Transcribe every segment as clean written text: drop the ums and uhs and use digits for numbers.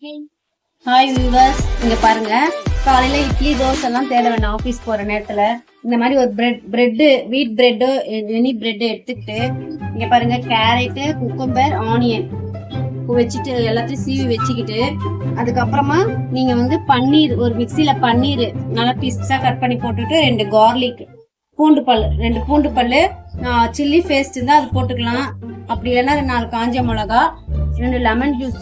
Hi viewers, இங்க பாருங்க. காலையில இட்லி தோசை எல்லாம் தேட வேண்டாம். ஆபீஸ் போற நேரத்துல இந்த மாதிரி ஒரு பிரெட் வீட் பிரெட்டோ எனி பிரெட் எடுத்துக்கிட்டு இங்க பாருங்க, கேரட்டு, குக்கும்பர், ஆனியன் வச்சுட்டு எல்லாத்தையும் சீவி வச்சுக்கிட்டு, அதுக்கப்புறமா நீங்க வந்து பன்னீர், ஒரு மிக்சியில பன்னீர் நல்லா பீஸா கட் பண்ணி போட்டுட்டு 2 கார்லிக், ரெண்டு பூண்டு பல்லு, சில்லி பேஸ்ட் இருந்தா அது போட்டுக்கலாம். அப்படி இல்லைன்னா 4 காஞ்ச மிளகா, 2 lemon juice,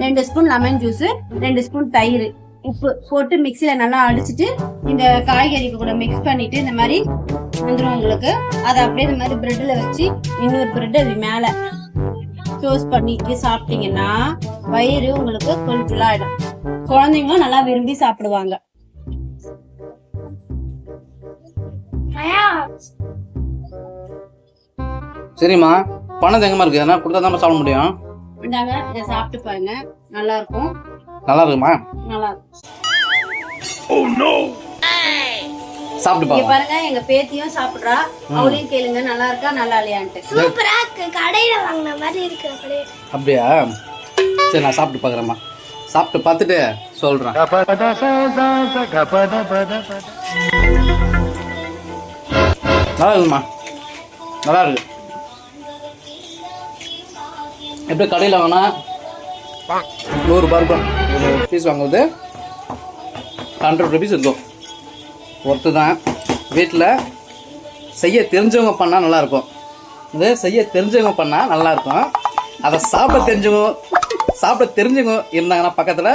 2 spoon lemon juice, 2 spoon தயிர், உப்பு போட்டு மிக்சியில நல்லா அடிச்சுட்டு இந்த காய்கறிக்கு கூட மிக்ஸ் பண்ணிட்டு இந்த மாதிரி வந்துடும் உங்களுக்கு. அதை அப்படியே இந்த மாதிரி பிரெட்ல வச்சு இன்னொரு பிரெட் அது மேல டோஸ்ட் பண்ணிட்டு சாப்பிட்டீங்கன்னா வயிறு உங்களுக்கு ஃபுல்லா ஆயிடும். குழந்தைங்களும் நல்லா விரும்பி சாப்பிடுவாங்க. சரிம்மா, பணம் எங்கம்மா இருக்கு? அதனால கொடுத்தா தான் சாப்பிட முடியும். இந்தாங்க, இதை சாப்பிட்டு பாருங்க, நல்லா இருக்கும். நல்லா இருக்குமா? நல்லா இருக்கும். சாப்பிட்டு பாருங்க. பாருங்க, எங்க பேத்தியும் சாப்பிடுறா. அவளையும் கேளுங்க, நல்லா இருக்கா நல்லா இல்லையான்ட்டு. சூப்பரா இருக்கு, கடையில வாங்கின மாதிரி இருக்கு அப்படியே. அப்படியா? சரி, நான் சாப்பிட்டு பார்க்குறேம்மா. சாப்பிட்டு பார்த்துட்டு சொல்றேன். நல்லா இருக்குமா? நல்லா இருக்கு. எப்படி கடையில் வாங்கினா 100 ரூபாய் இருக்கும். ஒரு பீஸ் வாங்குறது 100 ருபீஸ் இருக்கும். ஒருத்து தான். வீட்டில் செய்ய தெரிஞ்சவங்க பண்ணால் நல்லாயிருக்கும். இது செய்ய தெரிஞ்சவங்க பண்ணால் நல்லாயிருக்கும். அதை சாப்பிட தெரிஞ்சவங்க இருந்தாங்கன்னா பக்கத்தில்,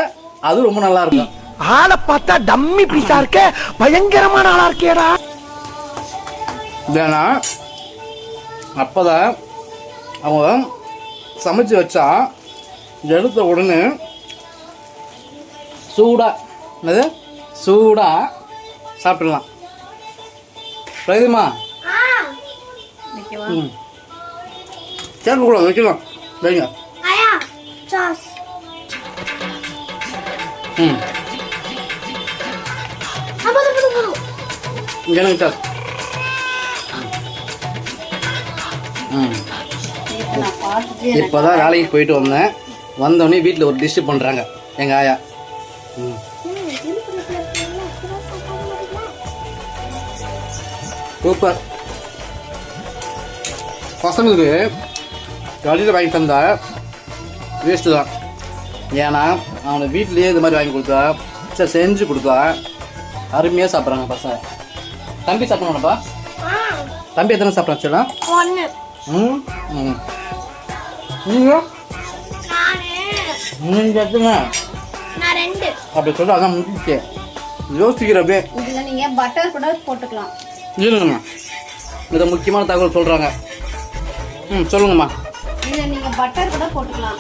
அது ரொம்ப நல்லாயிருக்கும். ஆளை பார்த்தா டம்மி பீஸா இருக்க, பயங்கரமான ஆளா இருக்கேடா. ஏன்னா அப்போதான் அவங்க சமைச்சு வச்சா எடுத்த உடனே சூடா சாப்பிடலாம். பிரதிமா கேட்கக்கூடாது, வைக்கலாம். வைங்க. எனக்கு சார். இப்போதான் வேலைக்கு போயிட்டு வந்தோடனே வீட்டில் ஒரு டிஷ்ஷு பண்ணுறாங்க எங்கள் ஆயா. சூப்பர். பசங்களுக்கு கடையில் வாங்கி தந்தா வேஸ்ட்டு தான். ஏன்னா அவனை வீட்லேயே இது மாதிரி வாங்கி கொடுத்தா, சரி செஞ்சு கொடுத்தா அருமையாக சாப்பிட்றாங்க பசங்க. தம்பி சாப்பிடணும்ப்பா. தம்பி எத்தனை சாப்பிட்றான் சொல்லலாம்? நீங்க எத்தனை? அப்படி சொல்ல அதான் முடிச்சு யோசிக்கிறப்பே. இதுல நீங்க பட்டர் கூட போட்டுக்கலாம். இல்லைங்கம்மா, இதை முக்கியமான தகவல் சொல்றாங்க. சொல்லுங்கம்மா. இதுல நீங்க பட்டர் கூட போட்டுக்கலாம்.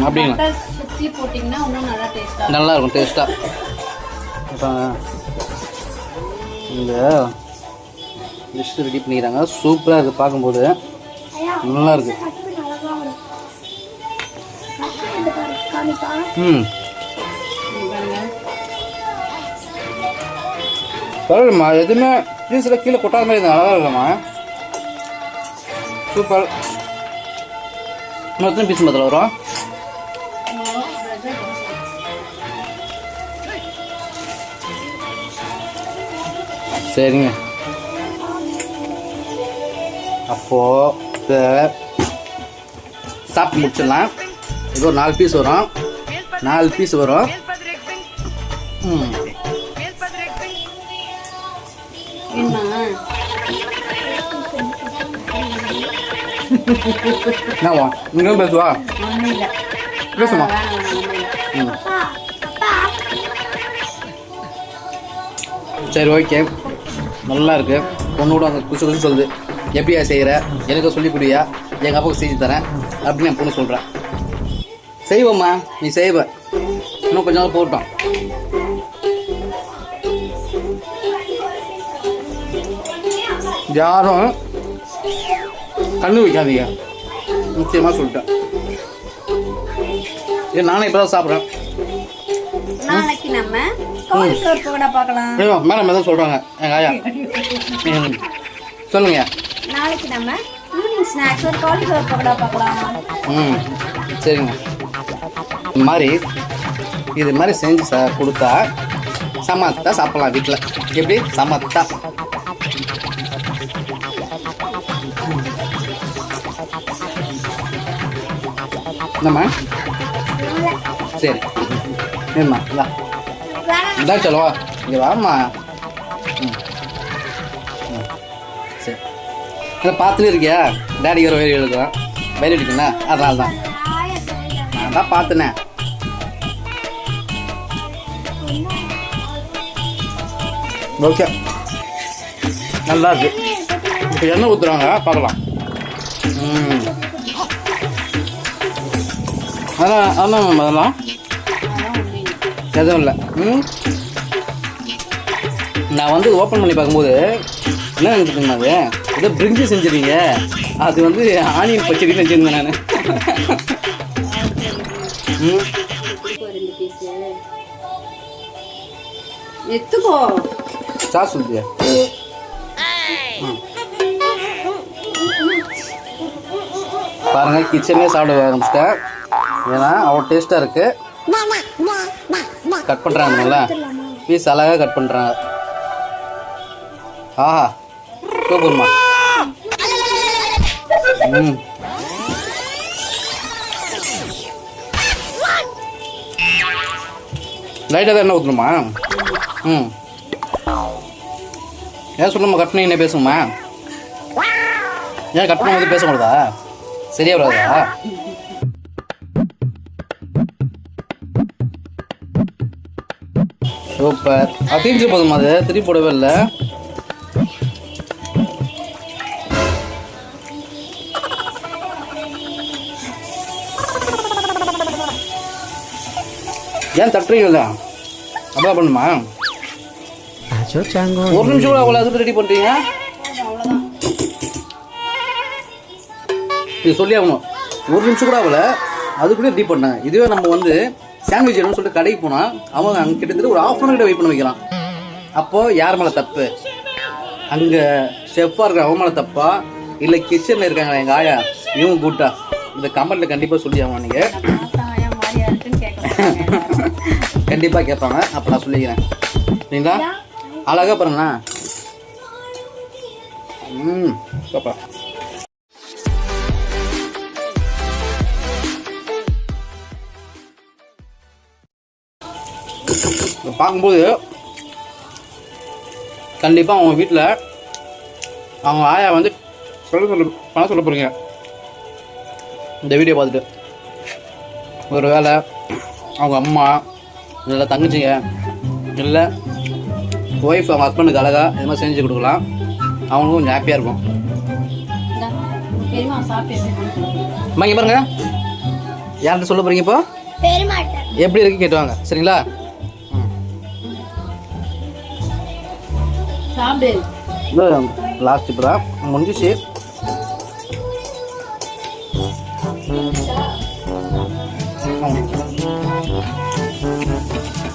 அப்படிங்களா? பட்டர் சுத்தி போட்டீங்கன்னா இன்னும் நல்லா டேஸ்டா நல்லா இருக்கும். டேஸ்டா இந்த டிஷ் ரெடி பண்ணிக்கிறாங்க. சூப்பராக இருக்குது பார்க்கும்போது. நல்லா இருக்கு. பரவாயில்லம்மா, எதுவுமே பீஸில் கீழே கொட்டாத மாதிரி இருந்தால் நல்லா இருக்கம்மா. சூப்பர். எத்தனை பீஸ் மொத்தம் வரும்? சரிங்க. அப்போது சாப்பிட்டு முடிச்சிடலாம். இது ஒரு 4 பீஸ் வரும். 4 பீஸ் வரும். என்னவா இங்கே பேசுவா? பேசுமா? சரி, ஓகே. நல்லா இருக்கு. பொண்ணு கூட அங்கே குசு குசு சொல்லுது, எப்படியா செய்கிற, எனக்கு சொல்லி கொடுயா, எங்கள் அப்பாவுக்கு செஞ்சு தரேன் அப்படின்னு என் பொண்ணு சொல்கிறேன். செய்வோம்மா, நீ செய்வ. இன்னும் கொஞ்ச நாள் போட்டோம். யாரும் கண்ணு வைக்காதீங்க, முக்கியமாக சொல்லிட்டேன். ஏன் நானே இப்போ தான் சாப்பிட்றேன். நாளைக்கு நம்ம காலிஃப்ளவர் பக்கோடா பார்க்கலாம். மேடம் எதாவது சொல்கிறாங்க எங்கள் ஆயா. சொல்லுங்க. நாளைக்கு நம்ம ஈவினிங் ஸ்நாக்ஸ் ஒரு காலிஃப்ளவர் பக்கோடா பார்க்கலாம். சரிங்க. இந்த மாதிரி இது மாதிரி செஞ்சு கொடுத்தா சமத்தா சாப்பிடலாம் வீட்டில். எப்படி சமத்தா என்னம்மா? சரி ஏம்மா இந்தா இதான் சொல்லுவா இங்கே வாம்மா. சரி அதை பார்த்துட்டு இருக்கியா? டேடிக்கு ஒரு வயல் எழுதும் வயல் அடிக்குண்ணா, அதனால தான் நான் தான் பார்த்துனேன். ஓகே நல்லா இருக்கு. இப்போ எண்ணெய் ஊற்றுறாங்க பார்க்கலாம். அதான் அதெல்லாம் எதுவும் இல்லை. நான் வந்து ஓப்பன் பண்ணி பார்க்கும்போது என்ன நினைச்சிருந்தேன், அது ஏதோ பிரிஞ்சு செஞ்சிருக்கீங்க, அது வந்து ஆனியன் பச்சடி செஞ்சிருந்தேன் நான். எத்துக்கோ சாஸ் சொல்லியா? பாருங்க கிச்சன்லேயே சாப்பிட ஆரம்பிச்சிட்டேன். ஏன்னா அவ்வளோ டேஸ்ட்டாக இருக்கு. கட் பண்ணுறாங்கல்ல பீஸ் அழகாக கட் பண்ணுறாங்க. ஆஹா சூப்பர்மா. லைட்டாக தான் என்ன ஊற்றணுமா? ஏன் சொல்லுமா கட் பண்ணி என்ன பேசுமா? ஏன் கட் பண்ணும்போது பேசக்கூடாதா? சரியா வராதா? சூப்பர். அது தீஞ்சு போதுமா? அது திருப்பி போடவே இல்லை. ஏன் தட்டுறீங்களா? அப்படிதான் பண்ணுமா? ஒரு நிமிஷம் கூட அவ்வளோ அதுக்கு ரெடி பண்ணுறீங்க? இது சொல்லி ஆகணும். ஒரு நிமிஷம் கூட அவ்வளோ அதுக்குள்ளே ரெடி பண்ணாங்க. இதுவே நம்ம வந்து சாண்ட்விச் வேணும்னு சொல்லிட்டு கடைக்கு போனால் அவங்க அங்கே கிட்டத்தட்ட ஒரு ½ கிட்ட வெயிட் பண்ண வைக்கலாம். அப்போது யார் மேலே தப்பு? அங்கே ஷெஃப்பாக இருக்கிற அவங்க மேலே தப்பா இல்லை கிச்சனில் இருக்காங்களா எங்கள் ஆயா இவங்க கூட்டா? இந்த கமெண்ட்டில் கண்டிப்பாக சொல்லி ஆகணும். நீங்கள் கண்டிப்பாக கேட்பாங்க. அப்போ நான் சொல்லிக்கிறேன் சரிங்களா? அழகாக பாருங்களா. பாப்பா பார்க்கும்போது கண்டிப்பாக அவங்க வீட்டில் அவங்க ஆயா வந்து சொல்ல போகிறீங்க இந்த வீடியோ பார்த்துட்டு. ஒரு வேளை அவங்க அம்மா இல்லை தங்கச்சிங்க இல்லை ஒய்ஃப் அவங்க ஹஸ்பண்டுக்கு அழகாக இது மாதிரி செஞ்சு கொடுக்கலாம். அவங்களுக்கும் கொஞ்சம் ஹாப்பியாக இருக்கும். அம்மா இங்கே பாருங்க, யார்கிட்ட சொல்ல போகிறீங்க இப்போ? எப்படி இருக்கு கேட்டுவாங்க சரிங்களா? லாஸ்ட் இப்போ தான் முடிஞ்சிச்சு.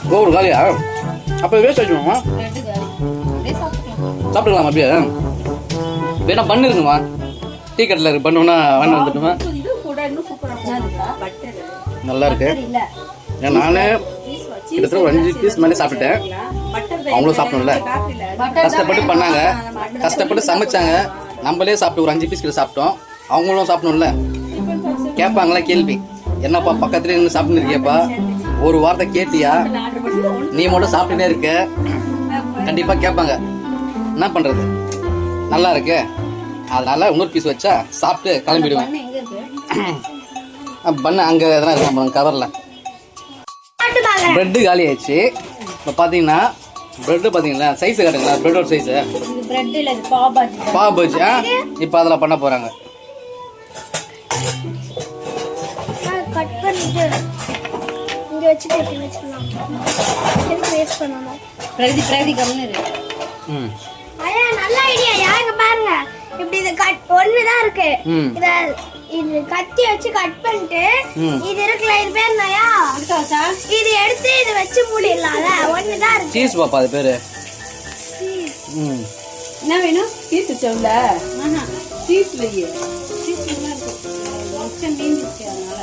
கோவூர் காலியா? அப்போ வேஸ்ட் ஆகிடுவோம்மா. சாப்பிட்டுக்கலாம் அப்படியே. வேணா பண்ணு இருக்குமா? டீ கட்டில் இருக்கு பண்ணுவோன்னா வாங்கி வந்துட்டுமா? நல்லா இருக்கு. நானே கிட்டத்தட்ட ஒரு 5 பீஸ் மேலே சாப்பிட்டுட்டேன். அவங்களும் சாப்பிடணும்ல, கஷ்டப்பட்டு பண்ணாங்க, கஷ்டப்பட்டு சமைச்சாங்க. நம்மளே சாப்பிட்டு ஒரு 5 பீஸ் கிட்ட சாப்பிட்டோம். அவங்களும் சாப்பிடணும்ல. கேட்பாங்களா கேள்வி, என்னப்பா பக்கத்துலேயே நின்று சாப்பிட்டு இருக்கியப்பா, ஒரு வார்த்தை கேட்டியா, நீ மட்டும் சாப்பிட்டுனே இருக்க? கண்டிப்பாக கேட்பாங்க. என்ன பண்ணுறது, நல்லா இருக்கு அதனால இன்னொரு பீஸ் வச்சா சாப்பிட்டு கிளம்பிடுவேன். பண்ண அங்கே எதனா இருக்கும் கவரில். ப்ரெட்டு காலி ஆயிடுச்சு. இப்போ பார்த்தீங்கன்னா ப்ரெட்டு பார்த்தீங்களா சைஸு காட்டுங்களா? ப்ரெட்டோட சைஸு பாவ் பாஜி. இப்போ அதில் பண்ண போகிறாங்க. கட் பண்ணிட்டு இங்க வச்சுட்டு இப்படி வெச்சுக்கலாம். எதுக்கு வேஸ்ட் பண்ணனும்? பிரதி கம்னு இருக்கு. ஐயா நல்ல ஐடியா. யாங்க பாருங்க, இப்படி இது கட் ஒன்னு தான் இருக்கு. இது கத்தி வச்சு கட் பண்ணிட்டு இது இருக்குல, இது பேர் என்னயா? இது எடுத்து இது வச்சு மூடிடலாம்ல. ஒன்னு தான் இருக்கு. சீஸ் பாப்பா அது பேரு. என்ன வேணும்? சீஸ் வச்சோம்ல. சீஸ் வையே. சீஸ் நல்லா இருக்கு. மொச்சம் மீந்துச்சு அதனால.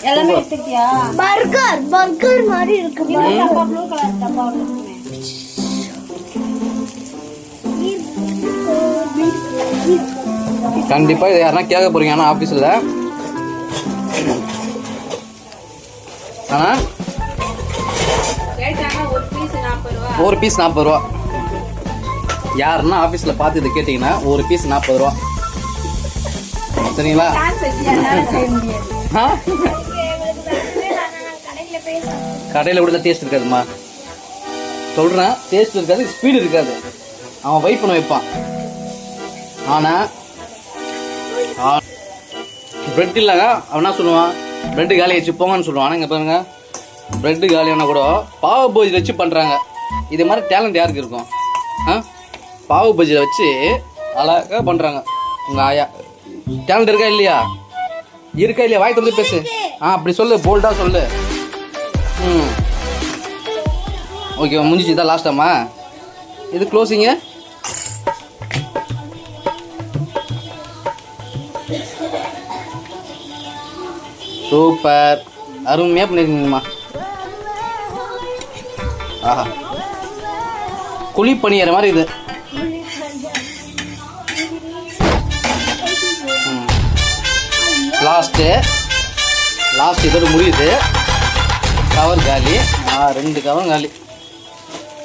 எல்லாமே எடுத்துக்கிட்டியா? பர்கர் மாதிரி இருக்கு. டப்பா ப்ளூ கலர் டப்பா இருக்குமே. கண்டிப்பா இதை யாருன்னா கேட்க போறீங்க ஆனால் ஆஃபீஸில். ஆனால் ஒரு பீஸ் 40 ரூபா. யாருன்னா ஆஃபீஸில் பார்த்து இதை கேட்டிங்கன்னா ஒரு பீஸ் 40 ரூபா. சரிங்களா? கடையில் கூட டேஸ்ட் இருக்காதுமா. சொல்கிறேன், டேஸ்ட் இருக்காது, ஸ்பீடு இருக்காது. அவன் வெயிட் பண்ண வைப்பான். ஆனால் பிரெட் இல்லைங்க, அவன் என்ன சொல்லுவான், பிரெட்டு காலி வச்சு போங்கன்னு சொல்லுவான். ஆனால் இங்கே பாருங்க, பிரெட்டு காலியான கூட பாவு பஜ்ஜி வச்சு பண்ணுறாங்க. இது மாதிரி டேலண்ட் யாருக்கு இருக்கும்? பாவு பஜ்ஜியில் வச்சு அழகாக பண்ணுறாங்க. உங்கள் ஆயா டேலண்ட் இருக்கா இல்லையா? இருக்கா இல்லையா? வாய் திறந்து பேசு. அப்படி சொல்லு, போல்டாக சொல்லு. ஓகே, முடிஞ்சிச்சு. இதான் லாஸ்ட்டாமா? இது க்ளோசிங்க. சூப்பர், அருமையாக பண்ணிருக்கீங்கம்மா. ஆஹா, குழி பணியற மாதிரி இது. லாஸ்ட் இதோட முடியுது. கவர் காலி. 2 கவர் காலி.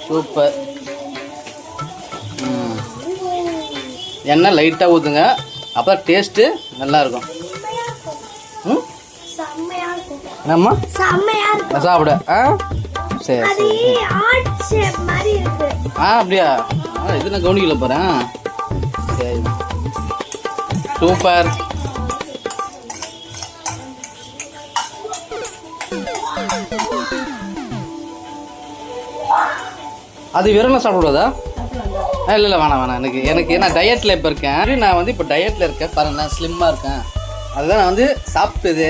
சூப்பர். எண்ணெய் லைட்டாக ஊற்றுங்க, அப்போ டேஸ்ட்டு நல்லாயிருக்கும். என்னம்மா சாப்பிட? சரி அப்படியா? இது நான் கவனிக்கல போகிறேன். சரி, சூப்பர். அது வெறும் சாப்பிடக்கூடாதா? இல்லை வேணாம். எனக்கு நான் டயட்டில் இப்போ இருக்கேன். நான் வந்து இப்போ டயட்டில் இருக்கேன். பாருங்க, நான் ஸ்லிம்மாக இருக்கேன். அதுதான் நான் வந்து சாப்பிட்டது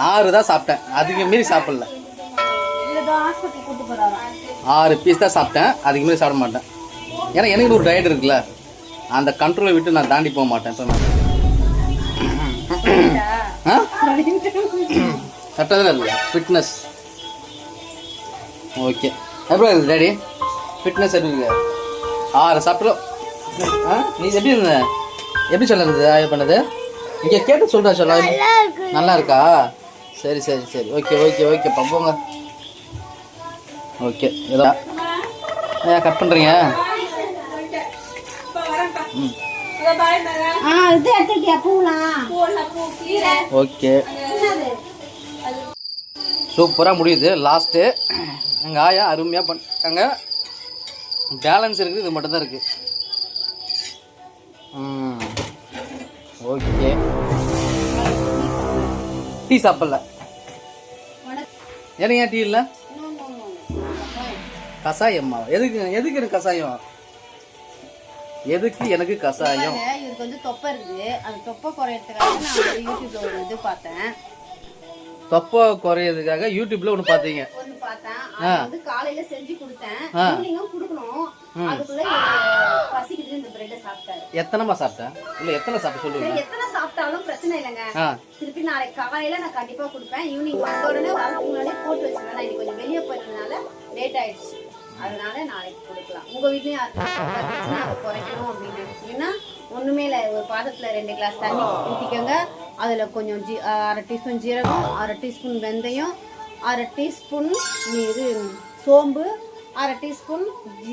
6 தான் சாப்பிட்டேன். அதுக்கு மீறி சாப்பிடல. 6 பீஸ் தான் சாப்பிட்டேன். அதுக்கு மீறி சாப்பிட மாட்டேன். ஏன்னா எனக்கு ஒரு டயட் இருக்குல்ல, அந்த கண்ட்ரோலை விட்டு நான் தாண்டி போக மாட்டேன். இப்போ கரெக்டாக தான் இல்லை ஃபிட்னஸ். ஓகே, எப்படி இருக்குது டேடி? ஃபிட்னஸ் எப்படி இருக்கு? 6 சாப்பிட்டோம். நீ எப்படி இருந்த? எப்படி சொல்லுறது ஆய்வு பண்ணது? இங்கே கேட்டு சொல்ல நல்லா இருக்கா? சரி. ஓகே போங்க. ஓகே, ஏதோ கட் பண்ணுறீங்க. ஓகே, சூப்பராக முடியுது. லாஸ்ட்டு எங்கள் ஆயா அருமையாக பண்ணிட்டாங்க. பேலன்ஸ் இருக்குது, இது மட்டும்தான் இருக்குது. ஓகே, டீ சாப்பிடல. ஏன் டீ இல்லை? கசாயம்மா? எதுக்கு எனக்கு கசாயம்? எதுக்கு எனக்கு கசாயம்? இதுக்கு வந்து தொப்பை இருக்குது. அந்த தொப்பை குறையறதுக்காக நான் யூடியூப்ல ஒரு இது பார்த்தேன். தொப்பை குறையிறதுக்காக யூடியூப்ல ஒன்று பார்த்தீங்க? ஒன்று பார்த்தேன். அது வந்து காலையில செஞ்சு கொடுத்தேன். ஈவினிங்கும் கொடுக்கணும். அதுக்குள்ள பசிக்குது, இந்த பிரெட்டை சாப்பிட்டாரு. எத்தனைமா சாப்பிட்டேன்? இல்லை, எத்தனை சாப்பிட்டு சொல்லுங்க. எத்தனை சாப்பிட்டாலும் பிரச்சனை இல்லைங்க. திருப்பி நாளைக்கு காலையில நான் கண்டிப்பா கொடுப்பேன். ஈவினிங் வந்த உடனே வரதுக்கு முன்னாடியே போட்டு வச்சிருவேன். நான் இன்னைக்கு கொஞ்சம் வெளியே போயிருந்தனால லேட் ஆயிடுச்சு. அதனால நாளைக்கு கொடுக்கலாம். உங்க வீட்லயும் அதை குறைக்கணும் அப்படின்னு நினைச்சீங்கன்னா ஒண்ணுமே இல்லை, ஒரு பாத்திரத்துல 2 கிளாஸ் தண்ணி ஊற்றிக்கோங்க. அதுல கொஞ்சம் 1/2 டீஸ்பூன் ஜீரகம், 1/2 டீஸ்பூன் வெந்தயம், 1/2 டீஸ்பூன் இது சோம்பு, 1/2 டீஸ்பூன்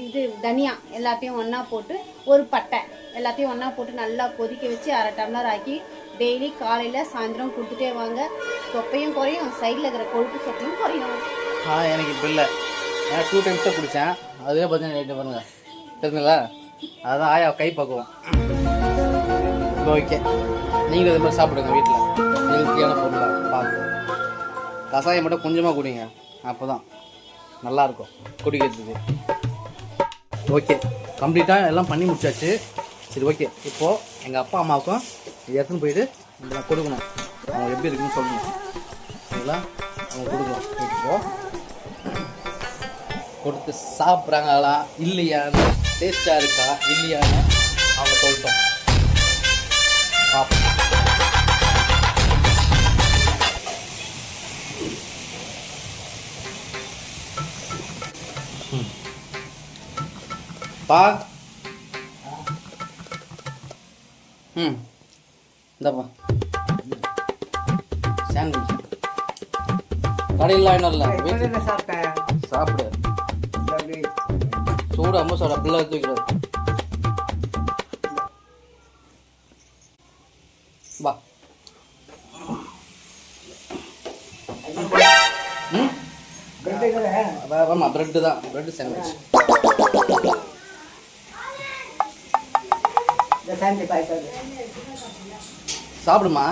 இது தனியா எல்லாத்தையும் ஒன்றா போட்டு, ஒரு பட்டை எல்லாத்தையும் ஒன்றா போட்டு நல்லா கொதிக்க வச்சு 1/2 டம்ளர் ஆக்கி டெய்லி காலையில் சாயந்தரம் கொடுத்துட்டே வாங்க. தொப்பையும் குறையும், சைடில் இருக்கிற கொழுப்பு சத்தையும் குறையும். எனக்கு இப்போ இல்லை, ஏன்னா 2 டைம்ஸ் தான் குடித்தேன். அதுவே பார்த்தீங்கன்னா ரைட்டு பண்ணுங்க, தெரிஞ்சுங்களா? அதுதான் ஆயா கை பக்குவோம். ஓகே, நீங்களும் இது மாதிரி சாப்பிடுங்க வீட்டில், ஹெல்த்தியான பொருளாக பார்த்து. கசாயம் மட்டும் கொஞ்சமாக குடிங்க, அப்போ தான் நல்லாயிருக்கும் குடிக்கிறதுக்கு. ஓகே, கம்ப்ளீட்டாக எல்லாம் பண்ணி முடிச்சாச்சு. சரி, ஓகே. இப்போது எங்கள் அப்பா அம்மாவுக்கும் இது எடுத்துன்னு போயிட்டு நான் கொடுக்கணும். அவங்க எப்படி இருக்குன்னு சொல்லணும், சரிங்களா? அவங்க கொடுக்கணும். இப்போது கொடுத்து சாப்பிட்றாங்களா இல்லையான்னு, டேஸ்ட்டாக இருக்கா இல்லையான்னு அவங்க சொல்லிட்டோம். பார்ப்போம். பா இந்தப்பா சாண்ட்விச் கடையில் என்ன இல்லை வீட்டில் சாப்பிடு சூடு அம்மா சாப்பிட அப்படிலாம் எடுத்து வைக்கிறது வா ஆமாம் ப்ரெட்டு தான் ப்ரெட்டு சாண்ட்விச் சாப்பிடுமா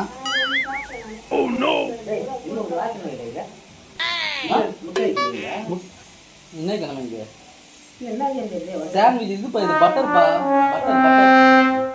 என்ன கிழமை சாண்ட்விச் இது பட்டர்ப்பா பட்டர்